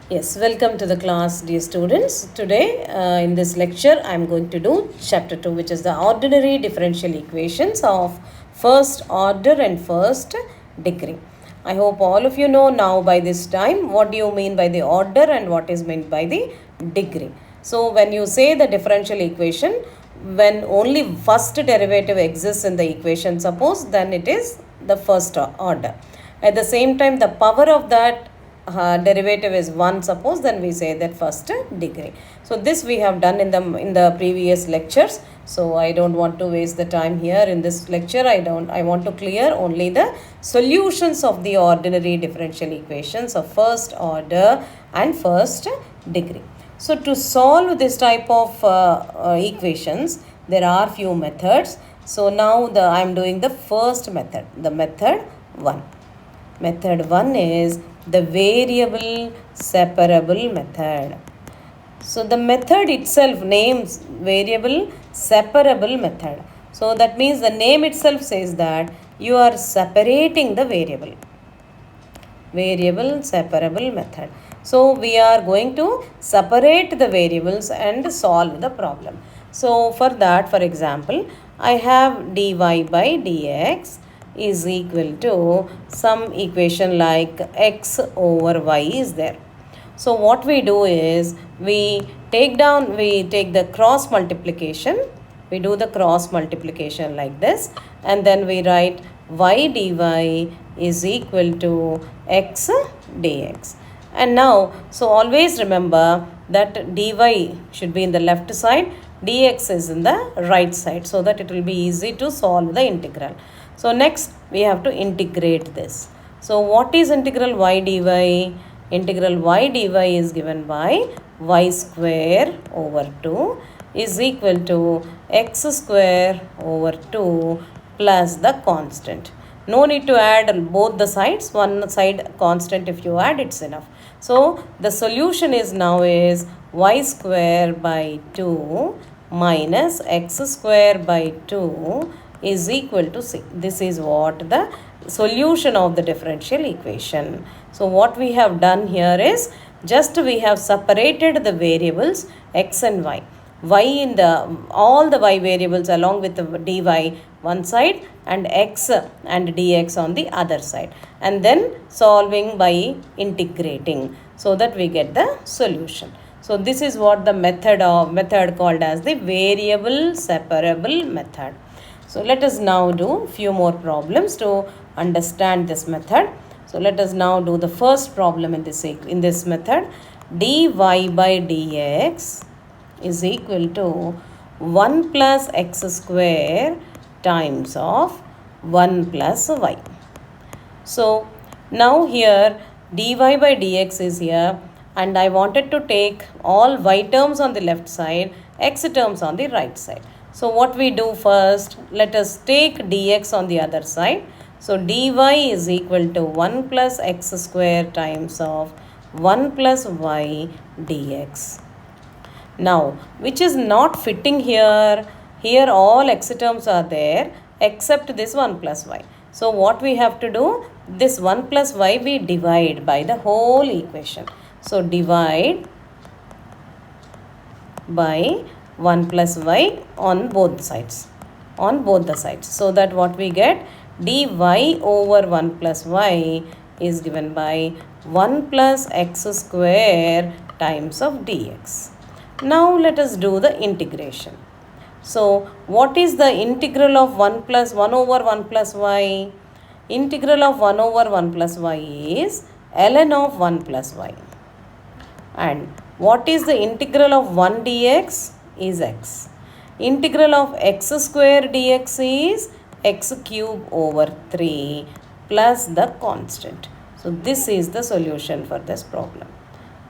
Yes, welcome to the class, dear students. Today, in this lecture, I am going to do chapter 2, which is the ordinary differential equations of first order and first degree. I hope all of you know now by this time what do you mean by the order and what is meant by the degree. So, when you say the differential equation, when only first derivative exists in the equation, suppose, then it is the first order. At the same time, the power of that derivative is 1, suppose, then we say that first degree. So this we have done in the previous lectures, so I don't want to waste the time here in this lecture. I want to clear only the solutions of the ordinary differential equations of first order and first degree. So to solve this type of equations, there are few methods. So now I am doing the first method, the method 1. Method 1 is the variable separable method. So the method itself names variable separable method. So that means the name itself says that you are separating the variable. Variable separable method. So we are going to separate the variables and solve the problem. So for that, for example, I have dy by dx is equal to some equation like x over y is there. So what we do is we take the cross multiplication. We do the cross multiplication like this, and then we write y dy is equal to x dx. And now, so always remember that dy should be in the left side, dx is in the right side, so that it will be easy to solve the integral. So next we have to integrate this. So what is integral y dy? Integral y dy is given by y square over 2 is equal to x square over 2 plus the constant. No need to add both the sides. One side constant, if you add, it's enough. So the solution is now is y square by 2 minus x square by 2 is equal to c. This is what the solution of the differential equation. So what we have done here is just we have separated the variables x and y. Y in all the y variables along with the dy one side and x and dx on the other side, and then solving by integrating so that we get the solution. So this is what the method called as the variable separable method. So let us now do few more problems to understand this method. So let us now do the first problem in this method. Dy by dx is equal to 1 plus x square times of 1 plus y. So now here dy by dx is here, and I wanted to take all y terms on the left side, x terms on the right side. So what we do first, let us take dx on the other side. So dy is equal to 1 plus x square times of 1 plus y dx. Now, which is not fitting here, here all x terms are there except this 1 plus y. So what we have to do, this 1 plus y we divide by the whole equation. So divide by 1 plus y on both sides, so that what we get, dy over 1 plus y is given by 1 plus x square times of dx. Now let us do the integration. So what is the integral of 1 over 1 plus y? Integral of 1 over 1 plus y is ln of 1 plus y. And what is the integral of 1 dx? Is x. Integral of x square dx is x cube over 3 plus the constant. So this is the solution for this problem.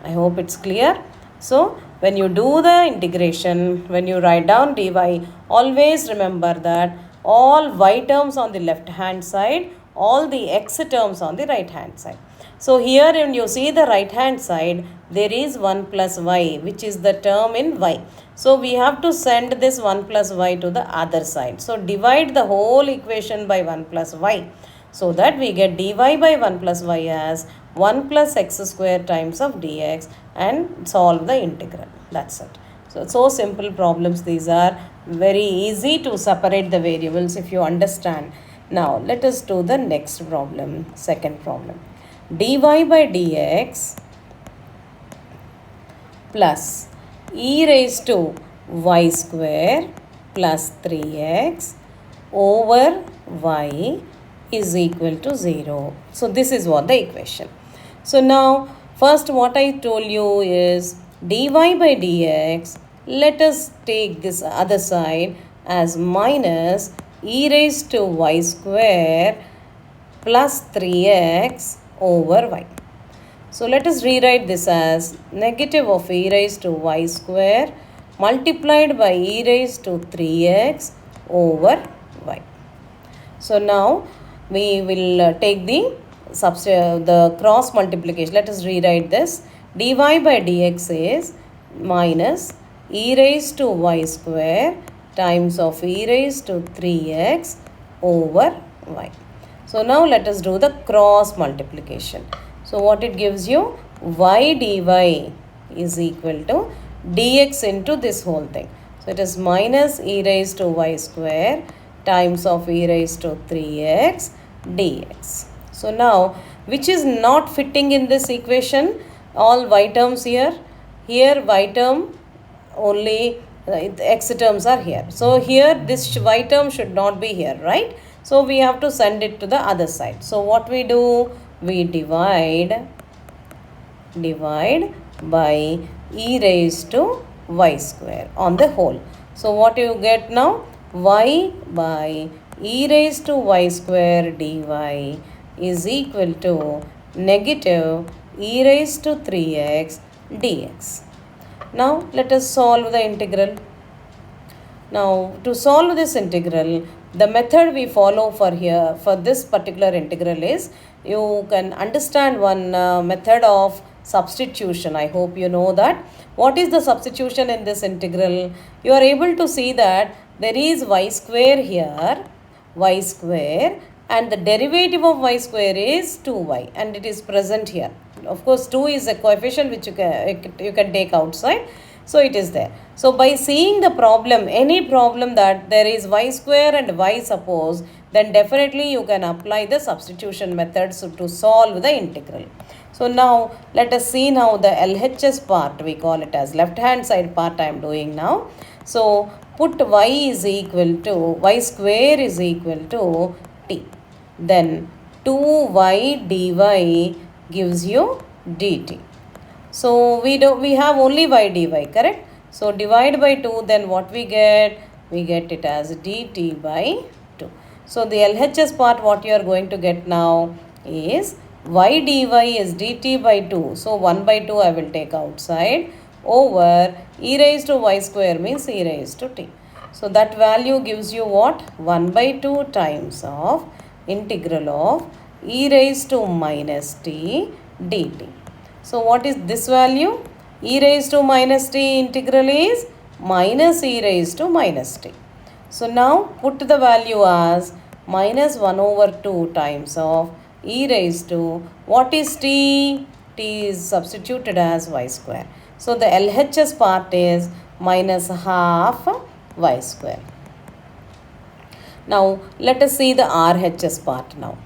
I hope it's clear. So when you do the integration, when you write down dy, always remember that all y terms on the left hand side, all the x terms on the right hand side. So here when you see the right hand side, there is 1 plus y, which is the term in y. So we have to send this 1 plus y to the other side. So divide the whole equation by 1 plus y, so that we get dy by 1 plus y as 1 plus x square times of dx and solve the integral. That's it. So simple problems these are. Very easy to separate the variables if you understand. Now let us do the next problem, second problem. dy by dx plus e raised to y square plus 3x over y is equal to 0. So this is what the equation. So now first what I told you is dy by dx, let us take this other side as minus e raised to y square plus 3x over y. So let us rewrite this as negative of e raised to y square multiplied by e raised to 3x over y. So now we will take the cross multiplication. Let us rewrite this. dy by dx is minus e raised to y square times of e raised to 3x over y. So now let us do the cross multiplication. So what it gives you? Y dy is equal to dx into this whole thing. So it is minus e raised to y square times of e raised to 3x dx. So now which is not fitting in this equation? All y terms here. Here y term only x terms are here. So here this y term should not be here, right? So we have to send it to the other side. So what we do? We divide by e raised to y square on the whole. So what you get now? Y by e raised to y square dy is equal to negative e raised to 3x dx. Now let us solve the integral. Now to solve this integral, the method we follow for this particular integral is, you can understand one method of substitution. I hope you know that. What is the substitution in this integral? You are able to see that there is y square here, y square, and the derivative of y square is 2y, and it is present here. Of course 2 is a coefficient which you can take outside. So it is there. So by seeing the problem, any problem that there is y square and y suppose, then definitely you can apply the substitution methods to solve the integral. So now let us see now the LHS part, we call it as left hand side part I am doing now. So put y is equal to, y square is equal to t. Then 2y dy gives you dt. So we have only y dy, correct? So divide by 2, then what we get? We get it as dt by 2. So the LHS part what you are going to get now is y dy is dt by 2. So 1 by 2 I will take outside over e raised to y square means e raised to t. So that value gives you what? 1 by 2 times of integral of e raised to minus t dt. So what is this value? E raised to minus t integral is minus e raised to minus t. So now put the value as minus 1 over 2 times of e raised to, what is t? T is substituted as y square. So the LHS part is minus half y square. Now let us see the RHS part now.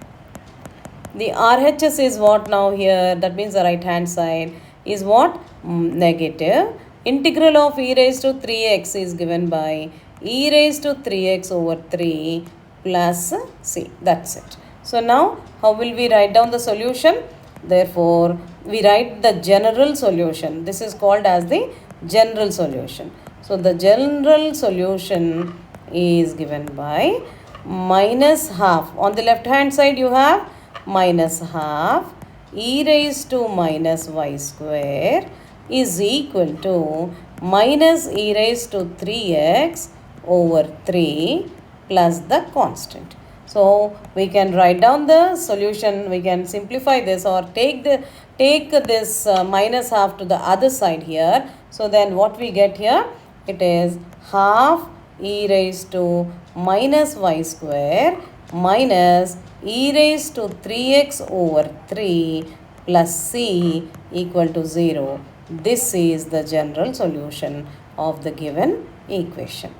The RHS is what now here? That means the right hand side is what? Negative. Integral of e raised to 3x is given by e raised to 3x over 3 plus c. That's it. So now how will we write down the solution? Therefore, we write the general solution. This is called as the general solution. So the general solution is given by minus half. On the left hand side you have minus half e raised to minus y square is equal to minus e raised to 3x over 3 plus the constant. So we can write down the solution, we can simplify this or take this minus half to the other side here. So then what we get here? It is half e raised to minus y square minus e raised to 3x over 3 plus c equal to 0. This is the general solution of the given equation.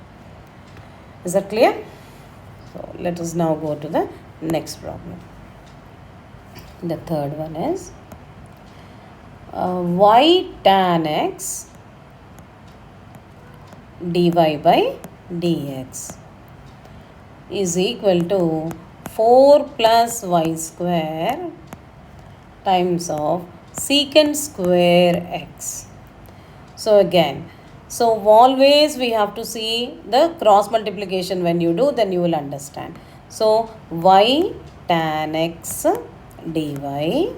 Is that clear? So let us now go to the next problem. The third one is y tan x dy by dx is equal to 4 plus y square times of secant square x. So again, so always we have to see the cross multiplication. When you do, then you will understand. So y tan x dy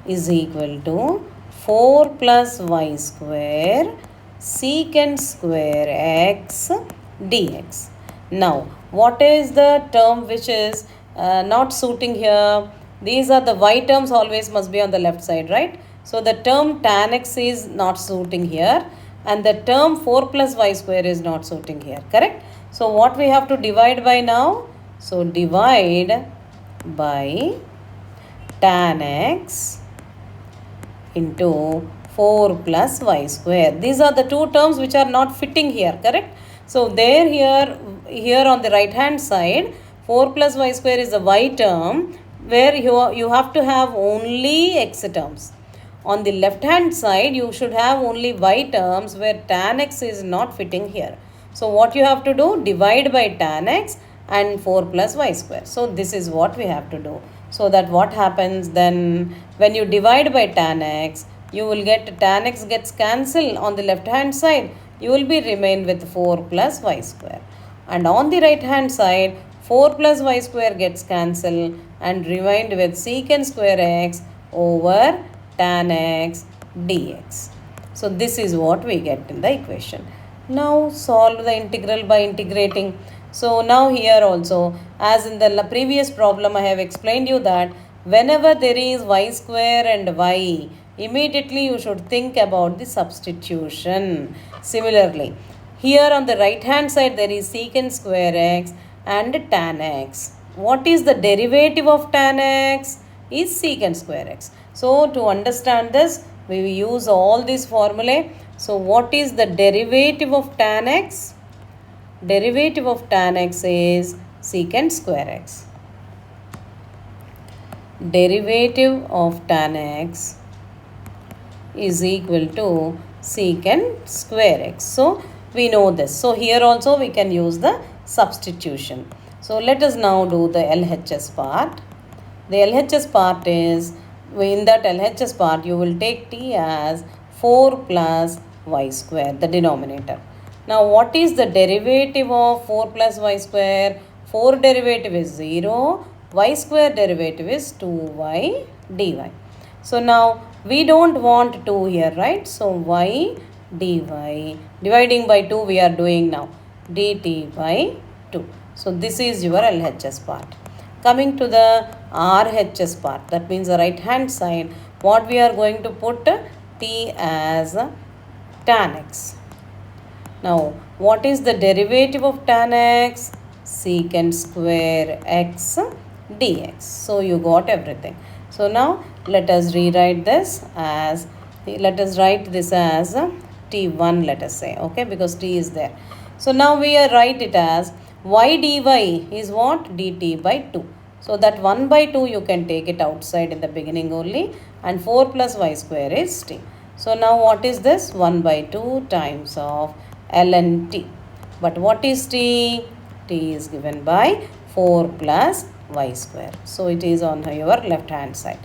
is equal to 4 plus y square secant square x dx. Now, what is the term which is not suiting here? These are the y terms always must be on the left side, right? So, the term tan x is not suiting here and the term 4 plus y square is not suiting here, correct? So, what we have to divide by now? So, divide by tan x into 4 plus y square. These are the two terms which are not fitting here, correct? So, here on the right hand side, 4 plus y square is the y term where you have to have only x terms. On the left hand side, you should have only y terms where tan x is not fitting here. So, what you have to do? Divide by tan x and 4 plus y square. So, this is what we have to do. So, that what happens then, when you divide by tan x, you will get tan x gets cancelled on the left hand side. You will be remain with 4 plus y square. And on the right hand side, 4 plus y square gets cancelled and remained with secant square x over tan x dx. So, this is what we get in the equation. Now, solve the integral by integrating. So, now here also, as in the previous problem, I have explained you that whenever there is y square and y, immediately you should think about the substitution. Similarly, here on the right hand side, there is secant square x and tan x. What is the derivative of tan x? Is secant square x. So, to understand this, we will use all these formulae. So, what is the derivative of tan x? Derivative of tan x is secant square x. Derivative of tan x is equal to secant square x. So, we know this. So, here also we can use the substitution. So, let us now do the LHS part. The LHS part is, in that LHS part, you will take t as 4 plus y square, the denominator. Now, what is the derivative of 4 plus y square? 4 derivative is 0, y square derivative is 2y dy. So, now we don't want 2 here, right? So, y dy, dividing by 2 we are doing now, dt by 2. So, this is your LHS part. Coming to the RHS part, that means the right hand side, what we are going to put? T as tan x. Now, what is the derivative of tan x? Secant square x dx. So, you got everything. So, now let us rewrite this as, let us write this as t1, let us say, okay, because t is there. So, now we write it as y dy is what? dt by 2. So, that 1 by 2 you can take it outside in the beginning only, and 4 plus y square is t. So, now what is this? 1 by 2 times of ln t. But what is t? T is given by 4 plus y square. So, it is on your left hand side.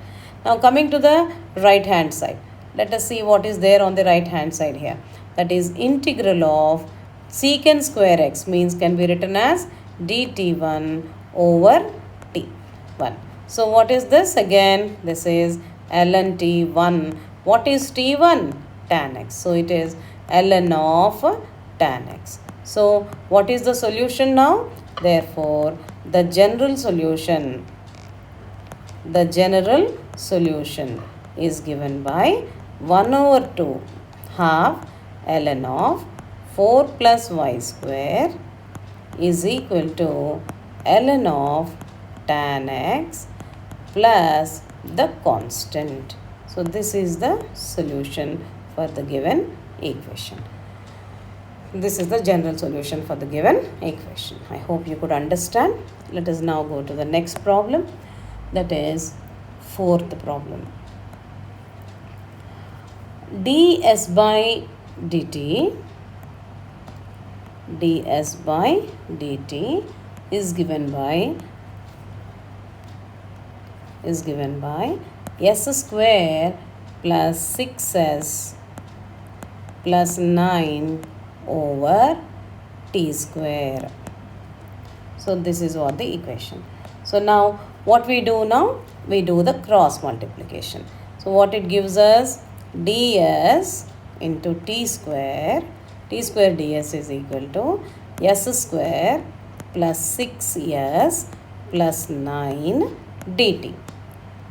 Now, coming to the right hand side, let us see what is there on the right hand side here. That is integral of secant square x, means can be written as dt1 over t1. So, what is this again? This is ln t1. What is t1? Tan x. So, it is ln of tan x. So, what is the solution now? Therefore, the general solution is given by 1 over 2 half ln of 4 plus y square is equal to ln of tan x plus the constant. So this is the solution for the given equation. This is the general solution for the given equation. I hope you could understand. Let us now go to the next problem, that is fourth problem. ds by dt is given by s square plus 6s plus 9 over t square. So this is what the equation. So now what we do now? We do the cross multiplication. So what it gives us? ds into t square ds is equal to s square plus 6s plus 9 dt.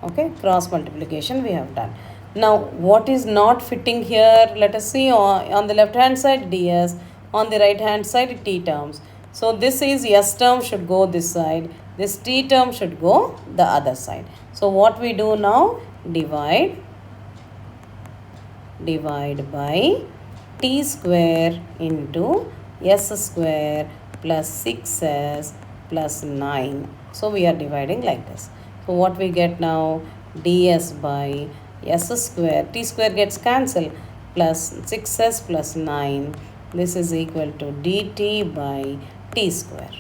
Okay, cross multiplication we have done. Now what is not fitting here? Let us see. On the left hand side ds, on the right hand side t terms. So this is s term should go this side, this t term should go the other side. So what we do now? Divide by t square into s square plus 6s plus 9. So we are dividing like this. So what we get now? ds by s square, t square gets cancelled, plus 6s plus 9. This is equal to dt by t square.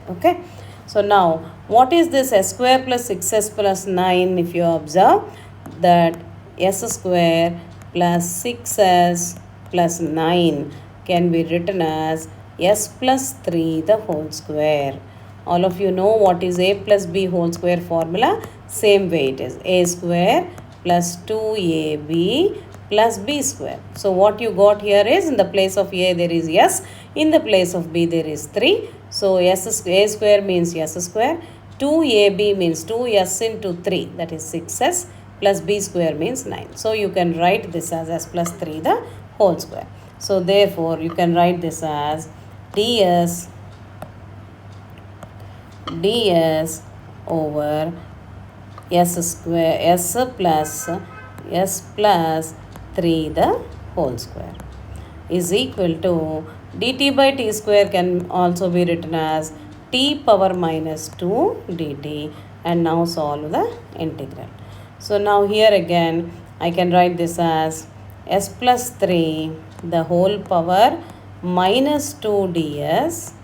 Okay. So now what is this s square plus 6s plus 9? If you observe that s square plus 6s plus 9 can be written as s plus 3 the whole square. All of you know what is a plus b whole square formula. Same way it is a square plus 2ab plus b square. So what you got here is, in the place of a there is s, in the place of b there is 3. So a square means s square, 2ab means 2s into 3, that is 6s, plus b square means 9. So you can write this as s plus 3 the whole square. So therefore you can write this as ds over s square s plus 3 the whole square is equal to dt by t square can also be written as t power minus 2 dt, and now solve the integral. So now here again I can write this as s plus 3 the whole power minus 2 ds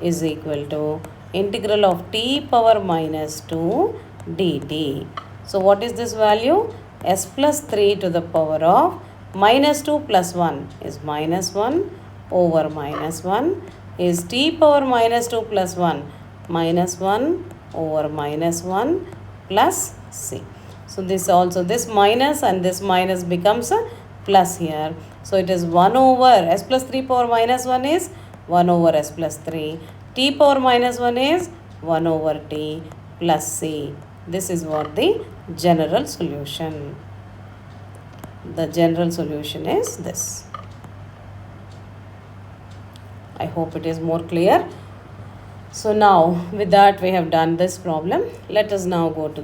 is equal to integral of t power minus 2 dt. So what is this value? S plus 3 to the power of minus 2 plus 1 is minus 1 over minus 1 is t power minus 2 plus 1 minus 1 over minus 1 plus c. So this also, this minus and this minus becomes a plus here. So it is 1 over s plus 3 power minus 1 is 1 over s plus 3. T power minus 1 is 1 over t plus c. This is what the general solution. The general solution is this. I hope it is more clear. So now with that we have done this problem. Let us now go to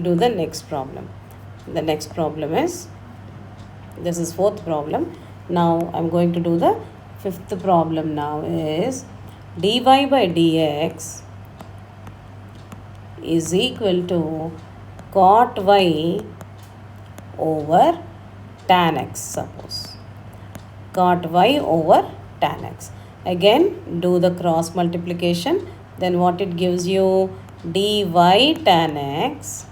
do the next problem. The next problem is, this is fourth problem. Now I am going to do the fifth problem now is dy by dx is equal to cot y over tan x, suppose. Cot y over tan x. Again do the cross multiplication. Then what it gives you? dy tan x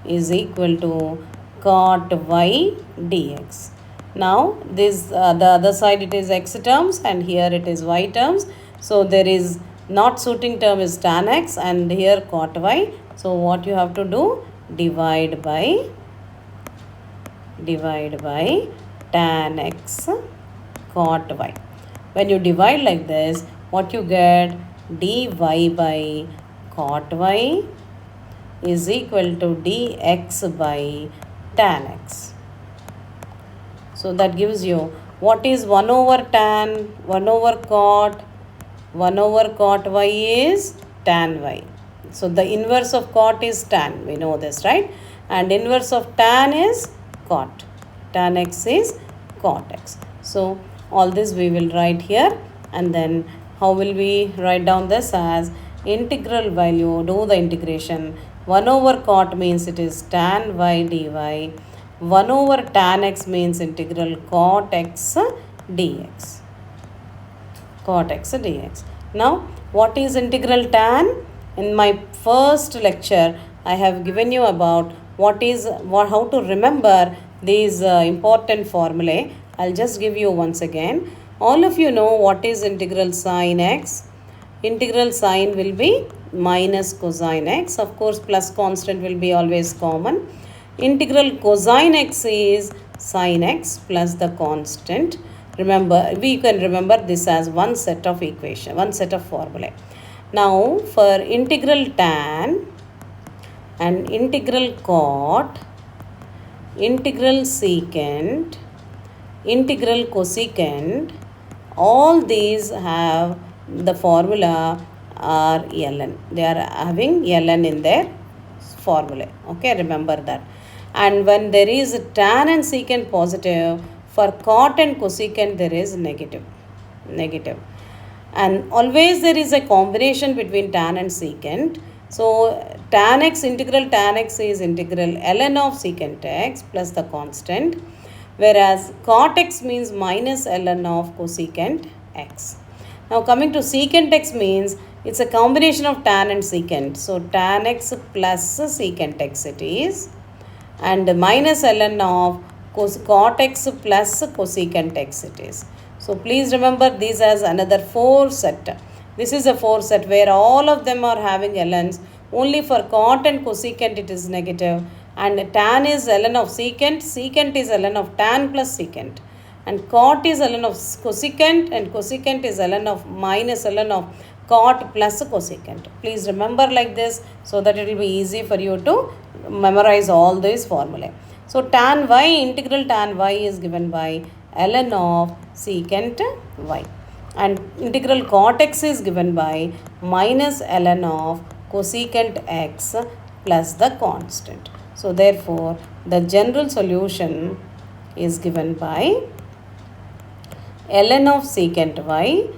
is equal to cot y dx. Now this the other side it is x terms and here it is y terms. So there is not suiting term is tan x and here cot y. So what you have to do? Divide by tan x cot y. When you divide like this, what you get? dy by cot y is equal to dx by tan x. So that gives you, what is 1 over tan, 1 over cot? 1 over cot y is tan y. So the inverse of cot is tan. We know this, right? And inverse of tan is cot. Tan x is cot x. So all this we will write here, and then how will we write down this as integral value, do the integration. 1 over cot means it is tan y dy. 1 over tan x means integral cot x dx. Cot x dx. Now what is integral tan? In my first lecture I have given you about how to remember these important formulae. I'll just give you once again. All of you know what is integral sine x. Integral sine will be minus cosine x. Of course, plus constant will be always common. Integral cosine x is sine x plus the constant. Remember, we can remember this as one set of equation, one set of formulae. Now, for integral tan and integral cot, integral secant, integral cosecant, all these have the formula are ln. They are having ln in their formula. Okay, remember that. And when there is tan and secant positive, for cot and cosecant there is negative. And always there is a combination between tan and secant. So tan x, integral tan x is integral ln of secant x plus the constant, whereas cot x means minus ln of cosecant x. Now coming to secant x means it's a combination of tan and secant. So tan x plus secant x it is, and minus ln of cot x plus cosecant x it is. So please remember these as another 4 set. This is a 4 set where all of them are having ln's. Only for cot and cosecant it is negative, and tan is ln of secant, secant is ln of tan plus secant, and cot is ln of cosecant, and cosecant is ln of minus ln of cot plus cosecant. Please remember like this so that it will be easy for you to memorize all these formulae. So tan y, integral tan y is given by ln of secant y, and integral cot x is given by minus ln of cosecant x plus the constant. So therefore the general solution is given by ln of secant y.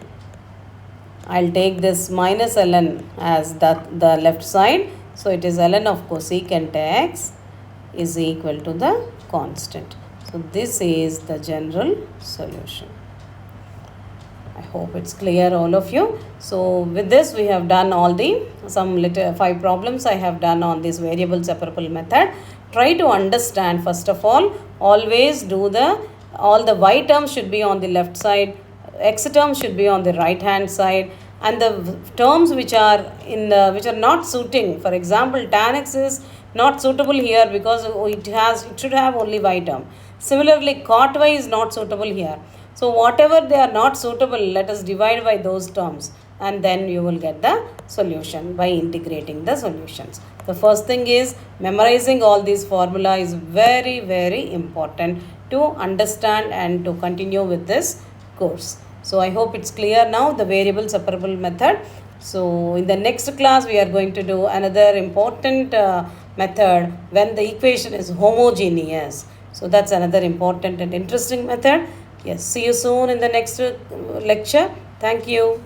I'll take this minus ln as the left side. So it is ln of cosecant x is equal to the constant. So this is the general solution. I hope it's clear all of you. So with this we have done all the 5 problems I have done on this variable separable method. Try to understand first of all. Always do all the y terms should be on the left side, x terms should be on the right hand side, and the terms which are not suiting, for example tan x is not suitable here because it should have only y term. Similarly cot y is not suitable here. So whatever they are not suitable, let us divide by those terms, and then you will get the solution by integrating the solutions. The first thing is memorizing all these formula is very, very important to understand and to continue with this course. So I hope it's clear now, the variable separable method. So in the next class we are going to do another important method when the equation is homogeneous. So that's another important and interesting method. Yes, see you soon in the next lecture. Thank you.